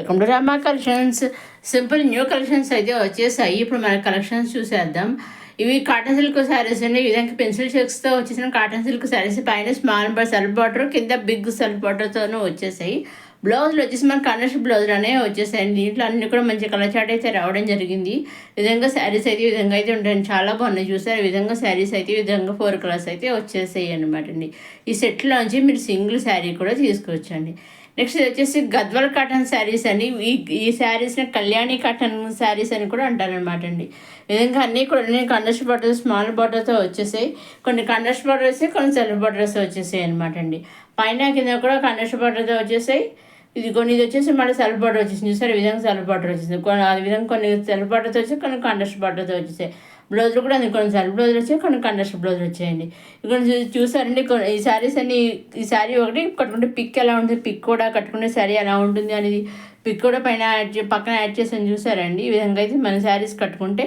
Welcome to Rama collections. Simple new collections అయితే వచ్చేసాయి. ఇప్పుడు మన కలెక్షన్స్ చూసేద్దాం. ఇవి కాటన్ సిల్క్ శారీస్ అండి. ఈ విధంగా పెన్సిల్ చెక్స్తో వచ్చేసిన కాటన్ సిల్క్ శారీస్. పైన స్మాల్ సెల్ఫ్ బార్డర్, కింద బిగ్ సెల్ఫ్ బార్డర్తోనూ వచ్చేసాయి. బ్లౌజ్లు వచ్చేసి మన కనర్షిప్ బ్లౌజులు అనేవి వచ్చేసాయండి. దీంట్లో అన్ని కూడా మంచి కలర్ చాట్ అయితే రావడం జరిగింది. ఈ విధంగా శారీస్ అయితే ఈ విధంగా అయితే ఉంటాయి. చాలా బాగున్నాయి చూసారు. ఈ విధంగా శారీస్ అయితే ఈ విధంగా 4 కలర్స్ అయితే వచ్చేసాయి అనమాట అండి. ఈ సెట్లోంచి మీరు సింగిల్ శారీ కూడా తీసుకోవచ్చండి. నెక్స్ట్ వచ్చేసి గద్వాల్ కాటన్ శారీస్ అని. ఈ శారీస్ని కళ్యాణి కాటన్ శారీస్ అని కూడా అంటారనమాట అండి. ఈ విధంగా అన్నీ కూడా కండర్స్ బార్డర్, స్మాల్ బార్డర్తో వచ్చేసాయి. కొన్ని కండర్స్ బార్డర్ వస్తాయి, కొన్ని సెల్ఫ్ బార్డర్స్ వచ్చేసాయి అనమాట అండి. పైన కింద కూడా కండర్స్ బార్డర్తో వచ్చేసాయి. ఇది వచ్చేసి మళ్ళీ సెల్ఫ్ బార్డర్ వచ్చేసింది చూసారు. ఈ విధంగా సెల్ఫ్ బార్డర్ వచ్చేసింది. ఆ విధంగా కొన్ని సెల్ఫ్ బార్డర్తో వచ్చాయి, కొన్ని కండర్స్ బార్డర్తో వచ్చేసాయి. బ్లౌజులు కూడా అందుకు కొన్ని సెల్ఫ్ బ్లౌజులు వచ్చాయి, కొన్ని కండర్స్ బ్లౌజులు వచ్చాయండి. ఇక్కడ చూసారండి ఈ శారీస్ అన్ని. ఈ శారీ ఒకటి కట్టుకుంటే పిక్ ఎలా ఉంటుంది, పిక్ కూడా కట్టుకునే శారీ ఎలా ఉంటుంది అనేది పిక్ కూడా పైన పక్కన యాడ్ చేసాను చూసారండి. ఈ విధంగా అయితే మన శారీస్ కట్టుకుంటే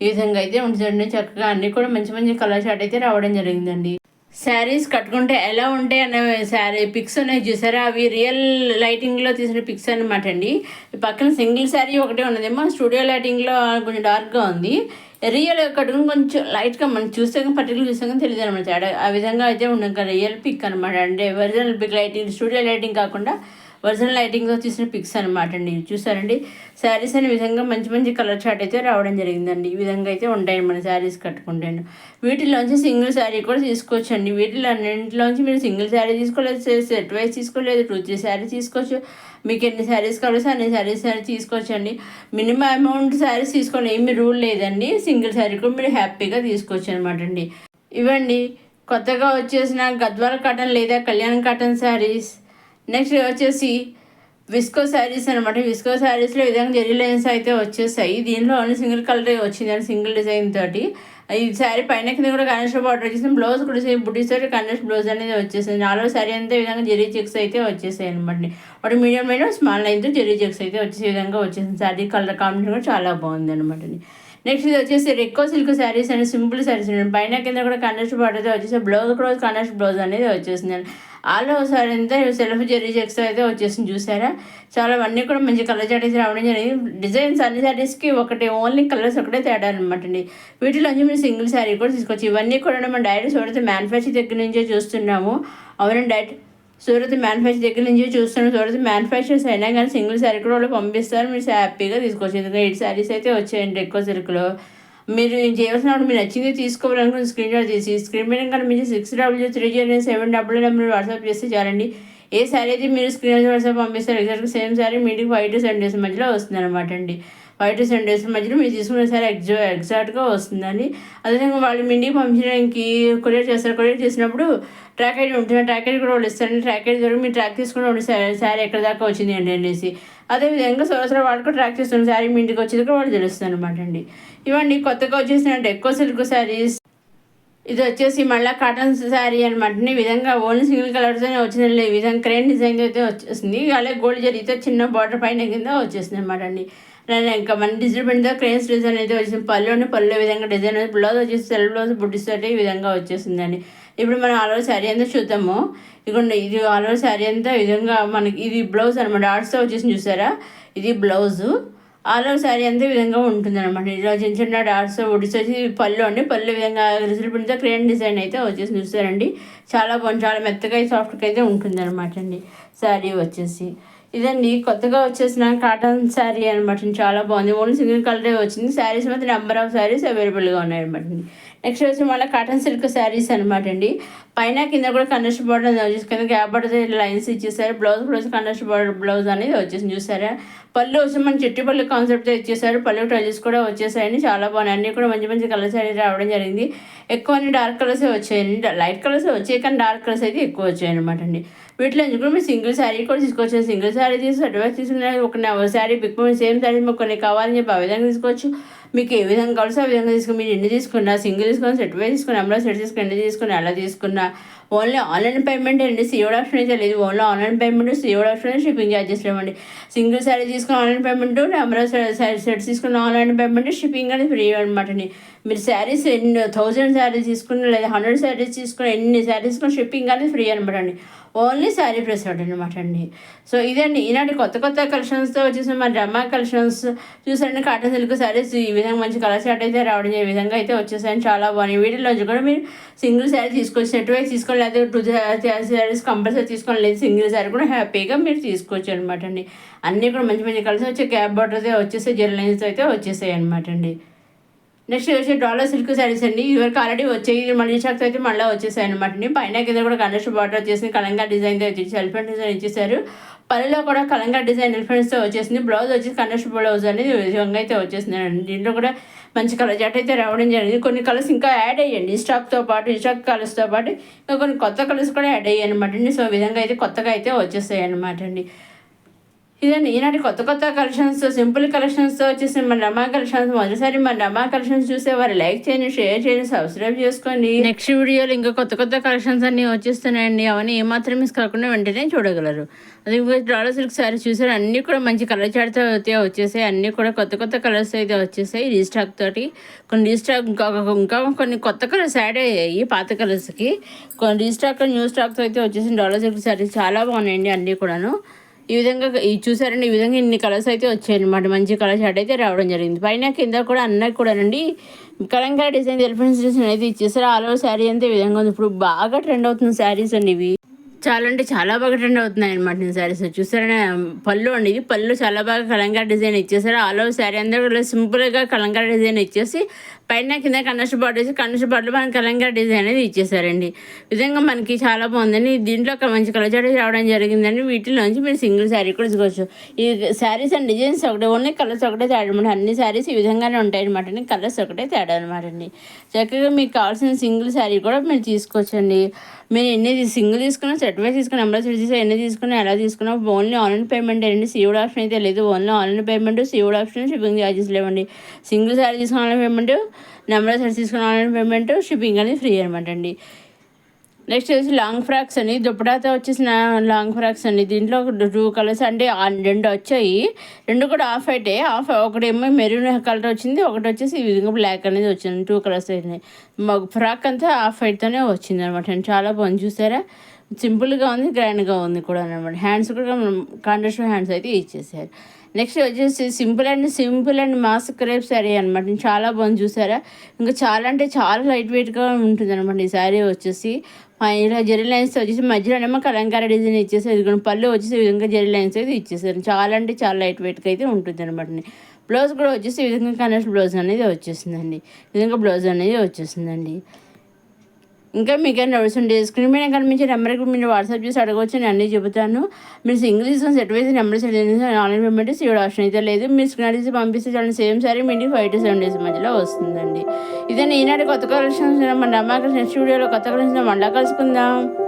ఈ విధంగా అయితే ఉంటుందండి. చక్కగా అన్నీ కూడా మంచి మంచి కలర్ షార్ట్ అయితే రావడం జరిగిందండి. శారీస్ కట్టుకుంటే ఎలా ఉంటాయి అనే శారీ పిక్స్ ఉన్నాయి చూసారా. అవి రియల్ లైటింగ్లో తీసిన పిక్స్ అనమాట అండి. పక్కన సింగిల్ శారీ ఒకటే ఉన్నదేమో, స్టూడియో లైటింగ్లో కొంచెం డార్క్గా ఉంది. రియల్ కట్టుకుని కొంచెం లైట్గా మనం చూస్తే పర్టికులర్ చూస్తే కానీ తెలియదు అనమాట. ఆ విధంగా అయితే ఉండదు రియల్ పిక్ అనమాట. అంటే original pick lighting, studio lighting కాకుండా ఒరిజినల్ లైటింగ్తో తీసిన పిక్స్ అనమాట అండి. చూసారండి శారీస్ అనే విధంగా మంచి మంచి కలర్ చార్ట్ అయితే రావడం జరిగిందండి. ఈ విధంగా అయితే ఉంటాయి మన శారీస్ కట్టుకుంటాను. వీటిలోంచి సింగిల్ శారీ కూడా తీసుకోవచ్చండి. వీటిలో అన్నింటిలోంచి మీరు సింగిల్ శారీ తీసుకోలేదు, సెట్ వైజ్ తీసుకోలేదు, 2-3 శారీ తీసుకోవచ్చు. మీకు ఎన్ని శారీస్ కావాల్సి అన్ని శారీస్ తీసుకోవచ్చండి. మినిమం అమౌంట్ శారీస్ తీసుకోండి, ఏమి రూల్ లేదండి. సింగిల్ శారీ కూడా మీరు హ్యాపీగా తీసుకోవచ్చు అనమాట అండి. ఇవండి కొత్తగా వచ్చేసిన గద్వాల్ కాటన్ లేదా కళ్యాణ్ కాటన్ శారీస్. నెక్స్ట్ వచ్చేసి విస్కో శారీస్ అనమాట. విస్కో శారీస్లో ఈ విధంగా జెరీ లైన్స్ అయితే వచ్చేసాయి. దీనిలో ఓన్లీ సింగిల్ కలర్ వచ్చిందండి, సింగిల్ డిజైన్ తోటి. ఈ శారీ పైన కింద కూడా కనెక్షన్ బార్డర్ వచ్చేసింది. బ్లౌజ్ కూడా బుటీస్ తోటి కనెక్షన్ బ్లౌజ్ అనేది వచ్చేసింది. 4వ శారీ అంతా ఈ విధంగా జెరీ చెక్స్ అయితే వచ్చేసాయి అనమాట. వాటి మీడియం లైన్, స్మాల్ లైన్తో జెరీ చెక్స్ అయితే వచ్చేసే విధంగా వచ్చేసింది. శారీ కలర్ కాంబినేషన్ కూడా చాలా బాగుంది అనమాట. నెక్స్ట్ ఇది వచ్చేసి రెక్కో సిల్క్ శారీస్ అండి. సింపుల్ శారీస్ అండి. పైన కింద కూడా కనెక్షన్ బార్డర్ వచ్చేసి బ్లౌజ్ కూడా కనెక్షన్ బ్లౌజ్ అనేది వచ్చేసింది. ఆల్ ఓవర్ శారీ అంతా సెల్ఫ్ జెరీ చెక్స్ అయితే వచ్చేసింది చూసారా. చాలా అన్నీ కూడా మంచి కలర్ చాట్ అయితే రావడం జరిగింది. డిజైన్స్ అన్ని శారీస్కి ఒకటే, ఓన్లీ కలర్స్ ఒకటే తేడా అనమాట అండి. వీటిలోంచి మీరు సింగిల్ శారీ కూడా తీసుకోవచ్చు. ఇవన్నీ కూడా మనం డైరెక్ట్ చూడితే మ్యానుఫ్యాక్చర్ దగ్గర నుంచే చూస్తున్నాము. అవునండి, డైరెక్ట్ సూరత్ మ్యానుఫ్యాక్చర్ దగ్గర నుంచి చూస్తున్నాం. సూరత్ మ్యానుఫ్యాక్చర్స్ అయినా కానీ సింగిల్ శారీ కూడా వాళ్ళు పంపిస్తారు. మీరు హ్యాపీగా తీసుకోవచ్చు. ఎందుకంటే 8 శారీస్ అయితే వచ్చాయండి ఎక్కువ సిల్క్లో. మీరు చేయవలసినప్పుడు మీరు నచ్చింది తీసుకోవాలనుకుని స్క్రీన్ షాట్ తీసి స్క్రీన్ మీద కన్నా మీరు 600307 నెంబర్ వాట్సాప్ చేస్తే చాలండి. ఏ శారీ అయితే మీరు స్క్రీన్ వాట్సాప్ పంపిస్తారు ఎగ్జాక్ట్గా సేమ్ శారీ మీకు 5 to 7 days మధ్యలో వస్తుంది అనమాట అండి. 5 to 7 days మధ్యలో మీరు తీసుకున్న శారీ ఎగ్జాక్ట్గా వస్తుందండి. అదేవిధంగా వాళ్ళు మీ ఇంటికి పంపించడానికి కొరియర్ చేస్తారు. కొరియర్ చేసినప్పుడు ట్రాక్ ఐడి ఉంటుంది. ట్రాక్ ఐడి కూడా వాళ్ళు ఇస్తారండి. ట్రాక్ ఐడి ద్వారా మీరు ట్రాక్ తీసుకుని శారీ ఎక్కడ దాకా వచ్చింది అండి అనేసి. అదేవిధంగా సంవత్సరం వాళ్ళు కూడా ట్రాక్ చేస్తున్న శారీ మీ ఇంటికి వచ్చేది కూడా వాళ్ళు తెలుస్తుంది అనమాట అండి. ఇవన్నీ కొత్తగా వచ్చేసినట్టు ఎక్కువ సిల్క్ శారీస్. ఇది వచ్చేసి మళ్ళీ కాటన్ శారీ అనమాట. ఈ విధంగా ఓన్లీ సింగిల్ కలర్తోనే వచ్చింది. ఈ విధంగా క్రేన్ డిజైన్ అయితే వచ్చేసింది. అలాగే గోల్డ్ జరీతో చిన్న బార్డర్ పైన కింద వచ్చేసింది అనమాట అండి. ఇంకా మన డిజిటల్ ప్రింట్తో క్రేన్స్ డిజైన్ అయితే వచ్చింది. పళ్ళు విధంగా డిజైన్ బ్లౌజ్ వచ్చేసి సెల్ఫ్ బ్లౌజ్ బుట్టిస్ తోటి ఈ విధంగా వచ్చేసిందండి. ఇప్పుడు మనం ఆల్ ఓవర్ శారీ అంతా చూద్దాము. ఇదిగోండి, ఇది ఆల్ ఓవర్ శారీ అంతా ఈ విధంగా మనకి ఇది బ్లౌజ్ అనమాట. ఆర్ట్స్తో వచ్చేసి చూసారా, ఇది బ్లౌజు. ఆల్ ఓవర్ శారీ అంతా ఈ విధంగా ఉంటుంది అనమాట. ఇలా చిన్న చిన్న డాట్స్ బుట్టిస్ వచ్చి పళ్ళు అండి. పళ్ళు విధంగా డిజిటల్ ప్రింట్తో క్రేన్ డిజైన్ అయితే వచ్చేసి చూసారండి. చాలా బాగుంది, చాలా మెత్తగా సాఫ్ట్గా అయితే ఉంటుంది అనమాట అండి శారీ వచ్చేసి. ఇదండి కొత్తగా వచ్చేసిన కాటన్ శారీ అనమాట. చాలా బాగుంది. ఓన్లీ సింగిల్ కలరే వచ్చింది. శారీస్ మాత్రం నెంబర్ ఆఫ్ శారీస్ అవైలబుల్గా ఉన్నాయన్నమాట అండి. నెక్స్ట్ వచ్చి మళ్ళీ కాటన్ సిల్క్ శారీస్ అనమాట అండి. పైన కింద కూడా కండర్స్ బార్డర్ వచ్చేసి కింద గ్యాప్ బార్డర్ లైన్స్ ఇచ్చేసారు. బ్లౌజ్ కూడా కండర్స్ బార్డర్ బ్లౌజ్ అనేది వచ్చేసి చూసారా. పళ్ళు వచ్చి మన చెట్టు పళ్ళు కాన్సెప్ట్తో ఇచ్చేసారు. పళ్ళు ట్రజెస్ కూడా వచ్చేసాయండి. చాలా బాగున్నాయి. అన్నీ కూడా మంచి మంచి కలర్స్ అనేది రావడం జరిగింది. ఎక్కువ అన్ని డార్క్ కలర్సే వచ్చాయండి. లైట్ కలర్స్ వచ్చాయి కానీ డార్క్ కలర్స్ అయితే ఎక్కువ వచ్చాయి అనమాట అండి. వీటిలో కూడా మీరు సింగిల్ శారీ కూడా తీసుకోవచ్చు. సింగిల్ శారీ తీసి అడ్వాన్స్ తీసుకున్న ఒక శారీ బిగ్ సేమ్ శారీ మీకు కొన్ని కావాలని చెప్పి ఆ విధంగా తీసుకోవచ్చు. మీకు ఏ విధంగా కావాల్సో ఆ విధంగా తీసుకుని మీరు ఎన్ని తీసుకున్నా, సింగిల్ తీసుకుని సెట్ వైజ్ తీసుకుని నెంబర్ సెట్ తీసుకుని ఎన్ని తీసుకుని అలా తీసుకున్నా ఓన్లీ ఆన్లైన్ పేమెంట్ అండి. సీఓడి ఆప్షన్ అయితే లేదు. Only online payment, COD option, shipping charges లేవండి. సింగిల్ శారీ తీసుకుని ఆన్లైన్ పేమెంట్, నెంబర్ సెట్స్ తీసుకున్న ఆన్లైన్ పేమెంట్, షిప్పింగ్ అనేది ఫ్రీ అనమాట అండి. మీరు శారీస్ 1000 శారీస్ తీసుకుని లేదా 100 శారీస్ తీసుకుని ఎన్ని శారీస్ తీసుకుని షిప్పింగ్ అనేది ఫ్రీ అనమాట అండి. ఓన్లీ శారీ ప్రెస్ అనమాట అండి. సో ఇదండి ఈనాటి కొత్త కొత్త కలెక్షన్స్తో వచ్చేసి మన రమా కలెక్షన్స్ చూసారండి. కాటన్ సిల్క్ శారీస్ ఈ విధంగా మంచి కలర్ చార్ట్ అయితే రావడం ఈ విధంగా అయితే వచ్చేసాయని చాలా బాగున్నాయి. వీటిలోంచి కూడా మీరు సింగిల్ శారీ తీసుకొచ్చి సెట్ వైజ్ తీసుకొని లేదా 2 శారీస్ కంపల్సరీ తీసుకొని లేదు సింగిల్ శారీ కూడా హ్యాపీగా మీరు తీసుకోవచ్చు అనమాట అండి. అన్నీ కూడా మంచి మంచి కలర్స్ వచ్చే క్యాప్ బార్డర్ వచ్చేసాయి, జెల్ లైన్స్ అయితే వచ్చేసాయి అనమాట అండి. నెక్స్ట్ వచ్చి డాలర్ సిల్క్ శారీస్ అండి. ఇవరకు ఆల్రెడీ వచ్చాయి, మళ్ళీ షాక్స్ అయితే మళ్ళీ వచ్చేసాయి అనమాట అండి. పైన కింద కూడా కండస్ట్ బార్డర్ వచ్చేసి కలంగా డిజైన్తో వచ్చేసి ఎలిఫెంట్ డిజైన్ ఇచ్చేసారు. పల్లెలో కూడా కలంగా డిజైన్ ఎలిఫెంట్స్తో వచ్చేసింది. బ్లౌజ్ వచ్చేసి కండస్ట్ బ్లౌజ్ అనేది విధంగా అయితే వచ్చేసింది అండి. దీంట్లో కూడా మంచి కలర్ చార్ట్ అయితే రావడం జరిగింది. కొన్ని కలర్స్ ఇంకా యాడ్ అయ్యండి స్టాక్తో పాటు, ఈ స్టాక్ కలర్స్తో పాటు ఇంకా కొన్ని కొత్త కలర్స్ కూడా యాడ్ అయ్యాయి అనమాట అండి. సో విధంగా అయితే కొత్తగా అయితే వచ్చేసాయి అనమాట అండి. ఇదండి ఈనాటి కొత్త కొత్త కలెక్షన్స్, సింపుల్ కలెక్షన్స్తో వచ్చేసి మన రమా కలెక్షన్స్. మొదటిసారి మన రమా కలెక్షన్స్ చూసేవారు లైక్ చేయండి, షేర్ చేయండి, సబ్స్క్రైబ్ చేసుకోండి. నెక్స్ట్ వీడియోలో ఇంకా కొత్త కొత్త కలెక్షన్స్ అన్నీ వచ్చేస్తున్నాయండి. అవన్నీ ఏమాత్రం మిస్ కాకుండా వెంటనే చూడగలరు. అది డాలర్ సిల్క్ శారీస్ చూసారు, అన్నీ కూడా మంచి కలర్ చార్ట్తో అయితే వచ్చేసాయి. అన్నీ కూడా కొత్త కొత్త కలర్స్ అయితే వచ్చేసాయి రీస్టాక్ తోటి. కొన్ని రీస్టాక్ ఇంకా కొన్ని కొత్త కలర్స్ యాడ్ అయ్యాయి పాత కలర్స్కి. కొన్ని రీస్టాక్ న్యూ స్టాక్తో అయితే వచ్చేసి డాలర్ సిల్క్ శారీస్ చాలా బాగున్నాయండి అన్నీ కూడాను. ఈ విధంగా చూసారండి, ఈ విధంగా ఇన్ని కలర్స్ అయితే వచ్చాయన్నమాట. మంచి కలర్ షార్ట్ అయితే రావడం జరిగింది. పైన కింద కూడా అన్నీ కూడానండి కలంకారీ డిజైన్ ఎలిఫెంట్స్ డిజైన్ అయితే ఇచ్చేసారు. ఆల్ ఓవర్ శారీ అంతే ఈ విధంగా ఉంది. ఇప్పుడు బాగా ట్రెండ్ అవుతుంది శారీస్ అండి ఇవి. చాలా అంటే చాలా బాగా ట్రెండ్ అవుతున్నాయి అనమాట నేను శారీస్. చూసారా పళ్ళు అండి, ఇది పళ్ళు చాలా బాగా కలంకారీ డిజైన్ ఇచ్చేసారు. ఆల్ ఓవర్ శారీ అందరూ సింపుల్గా కలంకారీ డిజైన్ ఇచ్చేసి పైన కింద కండస్ట్ బార్డర్ వేసి కండస్ట్ బార్డర్లో మనకి కలంకారీ డిజైన్ అనేది ఇచ్చేసారండి. విధంగా మనకి చాలా బాగుందండి. దీంట్లో ఒక మంచి కలర్ చార్ట్ రావడం జరిగిందండి. వీటిలోంచి మీరు సింగిల్ శారీ కూడా తీసుకోవచ్చు. ఈ శారీస్ అండ్ డిజైన్స్ ఒకటే, ఓన్లీ కలర్స్ ఒకటే తేడా అనమాట. అన్ని శారీస్ ఈ విధంగానే ఉంటాయి అనమాట అండి. కలర్స్ ఒకటే తేడా అనమాట అండి. చక్కగా మీకు కావాల్సిన సింగిల్ శారీ కూడా మీరు తీసుకోవచ్చండి. మీరు ఎన్ని సింగిల్ తీసుకున్నా, సెట్ వైజ్ తీసుకుని, నెంబర్ సెట్ చేసి ఎన్ని తీసుకున్నా, ఎలా తీసుకున్నా ఓన్లీ ఆన్లైన్ పేమెంట్ అండి. సీఓడి ఆప్షన్ అయితే లేదు. Only online payment, COD option, shipping charges లేవండి. సింగిల్ శారీ తీసుకున్న ఆన్లైన్ పేమెంట్, నెంబర్ సెట్ తీసుకున్న ఆన్లైన్ పేమెంట్, షిప్పింగ్ అనేది ఫ్రీ అనమాట అండి. నెక్స్ట్ వచ్చి లాంగ్ ఫ్రాక్స్ అండి. దుప్పటాతో వచ్చేసిన లాంగ్ ఫ్రాక్స్ అండి. దీంట్లో 2 కలర్స్ అంటే 2 వచ్చాయి. 2 కూడా ఆఫ్ అయితే ఒకటేమో మెరూన్ కలర్ వచ్చింది, ఒకటి వచ్చేసి ఈ విధంగా బ్లాక్ అనేది వచ్చింది. 2 కలర్స్ అయితే ఫ్రాక్ అంతా ఆఫ్ వైట్తోనే వచ్చింది అనమాట. చాలా బాగుంది చూసారా, సింపుల్గా ఉంది, గ్రాండ్గా ఉంది కూడా అనమాట. హ్యాండ్స్ కూడా కాంట్రాస్ట్ హ్యాండ్స్ అయితే ఇచ్చేసారు. నెక్స్ట్ వచ్చేసి simple and mass crepe sari అనమాట. చాలా బాగుంది చూసారా. ఇంకా చాలా అంటే చాలా లైట్ వెయిట్గా ఉంటుంది అనమాట ఈ శారీ వచ్చేసి. ఇలా జెరీ లైన్స్ వచ్చేసి మధ్యలోనేమో కలంకారీ డిజైన్ ఇచ్చేసి ఇదిగోండి పళ్ళు వచ్చేసి ఈ విధంగా జెరీ లైన్స్ అయితే ఇచ్చేసారు. చాలా అంటే చాలా లైట్ వెయిట్గా అయితే ఉంటుంది అనమాట. బ్లౌజ్ కూడా వచ్చేసి ఈ విధంగా కనెక్ట్ బ్లౌజ్ అనేది వచ్చేసిందండి. ఈ విధంగా బ్లౌజ్ అనేది వచ్చేసిందండి. ఇంకా మీకు డౌట్స్ ఉంటే స్క్రీన్ మీద కనిపించే నెంబర్కి మీరు వాట్సాప్ చేసి అడగవచ్చు, నేను అన్నీ చెబుతాను. మీరు సింగిల్ తీసుకొని సెట్ వేసి నెంబర్ సెట్ చేసి ఆన్లైన్ పేమెంట్ సీఓడి ఆప్షన్ అయితే లేదు. మీరు స్క్రీన్ తీసి పంపిస్తే చాలా same sorry me 5 to 7 days మధ్యలో వస్తుందండి. ఇదే ఈనాటి కొత్త కలెక్షన్స్ మన అమ్మాయి నెక్స్ట్ వీడియోలో కొత్త కలెక్షన్స్ మళ్ళీ కలుసుకుందాం.